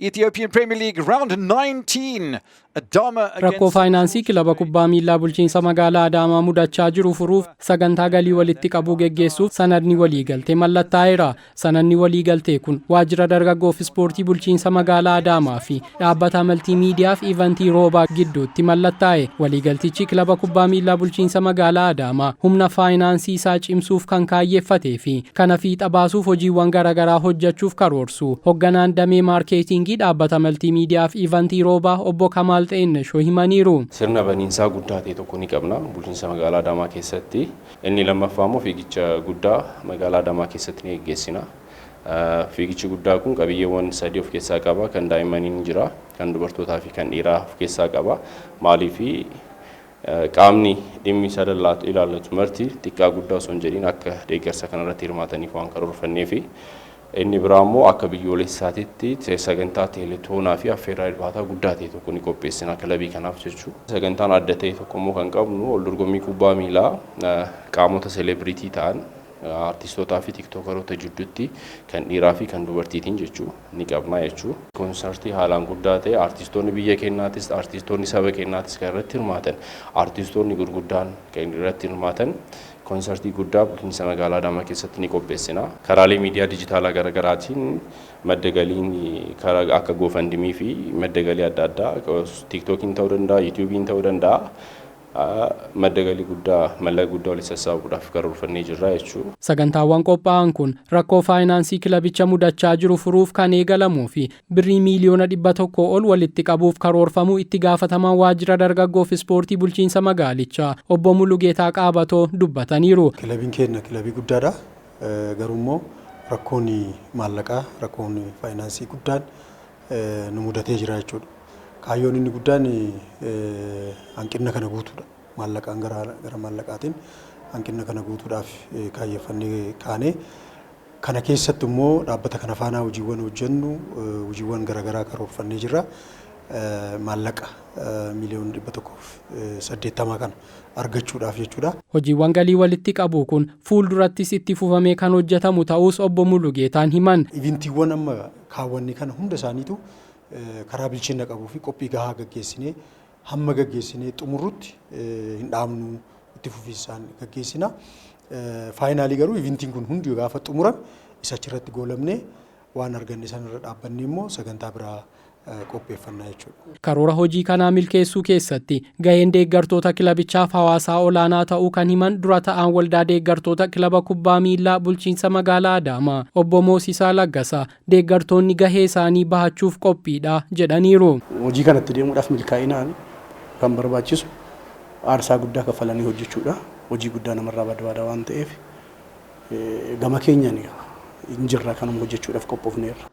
Ethiopian Premier League round 19. Adama Rakkoo faayinaansii kilaba kubbaa miilaa bulchiinsa magaalaa Adaamaa mudachaa jiru furuuf sagantaa galii walitti qabuu geggeessuuf sanadni waliigaltee mallattaa'eera. Sanadni waliigaltee kun waajjira dargaggoof ispoortii bulchiinsa magaalaa Adaamaa fi dhaabbata maltiimiidiyaa fi ivantii roobaa gidduutti mallattaa'e. Waliigaltichi kilaba kubbaa miilaa bulchiinsa magaalaa Adaamaa humna faayinaansii isaa cimsuuf kan kaayyeeffatee fi kana fiixa baasuuf hojiiwwan garaagaraa hojjechuuf karoorsu. Hoogganaan damee maarkeetingii dhaabbata maltiimiidiyaa fi ivantii roobaa obbo Kamal ta'inashoo himaniiru. Sirna baniinsaa guddaa ta'e tokko ni qabna bulchiinsa magaalaa Adaamaa keessatti. Inni lammaffaa immoo fiigicha guddaa magaalaa Adaamaa keessatti ni gaggeessina. Fiigichi guddaa kun qabiyyeewwan sadii of keessaa qaba. Kan daa'immanii ni jira, kan dubartootaa fi kan dhiiraa of keessaa qaba. Maaliif qaamni dhimmi isa ilaallatu marti xiqqaa guddaa osoo hin jedhin akka deeggarsa kanarratti hirmaataniif waan karoorfanneefi. Inni biraa immoo akka biyyoolessaatitti sagantaa teeletoonaa fi affeerraa irbaata guddaa ta'e tokko ni qopheessina kilabii kanaaf jechuudha. Sagantaan adda ta'e tokko immoo kan qabnu wal dorgommii kubbaa miilaa qaamota selebritii ta'an artistootaa fi tiktookaroota jidduutti kan dhiiraa fi kan dubartiitiin jechuudha ni qabna jechuudha. Koonsartii haalaan guddaa ta'e artistoonni biyya keenyaatis artistoonni saba keenyaatis kan irratti hirmaatan artistoonni gurguddaan kan irratti hirmaatan koonsartii guddaa bulchiinsa magaalaa Adaamaa keessatti ni qopheessina. Karaalee miidiyaa dijitaalaa garaagaraatiin madda galiin karaa akka GoFundMe fi madda galii adda addaa TikTokiin ta'uu danda'a, YouTubein ta'uu danda'a. Madda galii guddaa mallaqa guddaa walitti sassaabuudhaaf karoorfannee jirra jechuudha. Sagantaawwan qophaa'an kun rakkoo faayinaansii kilabicha mudachaa jiru furuuf kan eegalamuu fi birrii miliyoona 100 ol walitti qabuuf karoorfamuu itti gaafatamaan waajjira dargaggoof ispoortii bulchiinsa magaalichaa obbo Mulugeetaa Qaabatoo dubbataniiru. Kilabiin keenya kilabii guddaadha. Garuu immoo rakkoon maallaqaa, rakkoon faayinaansii guddaan nu mudatee jira jechuudha. Kaayyoon inni guddaan hanqina kana guutuudha. Maallaqaan gara maallaqaatiin hanqina kana guutuudhaaf kaayyeeffannee kaane. Kana keessatti immoo dhaabbata kana faana hojiiwwan hojjennu hojiiwwan garaagaraa karoorfannee jirra. Maallaqa miliyoona 180 kana argachuudhaaf jechuudha. Hojiiwwan galii walitti qabu kun fuuldurattis itti fufamee kan hojjetamu ta'us obbo Mulugeetaan himan. Ivintiiwwan amma kaawwanni kana hunda isaaniitu karaa bilchina qabuu fi qophii gahaa gaggeessinee hamma gaggeessinee xumurrutti hin dhaabnu itti fufiinsaan gaggeessina. Faayinaalii garuu ivintiin kun hundi gaafa xumurame isa achirratti goolamnee waan arganne sanarra dhaabbannee immoo sagantaa biraa qopheeffannaa jechuudha. Karoora hojii kanaa milkeessuu keessatti gaheen deeggartoota kilabichaaf hawaasaa olaanaa ta'uu kan himan dura ta'aan waldaa deeggartoota kilaba kubbaa miilaa bulchiinsa magaalaa Adaamaa obbo Moosisaa Laggasaa deeggartoonni gahee isaanii bahachuuf qophiidha jedhaniiru. Hojii kanatti deemuudhaaf milkaa'inaan kan barbaachisu aarsaa guddaa kaffalanii hojjechuudha. Hojii guddaa namarraa barbaada waan ta'eef gama keenyaan injirraa kanuma hojjechuudhaaf qophoofneerra.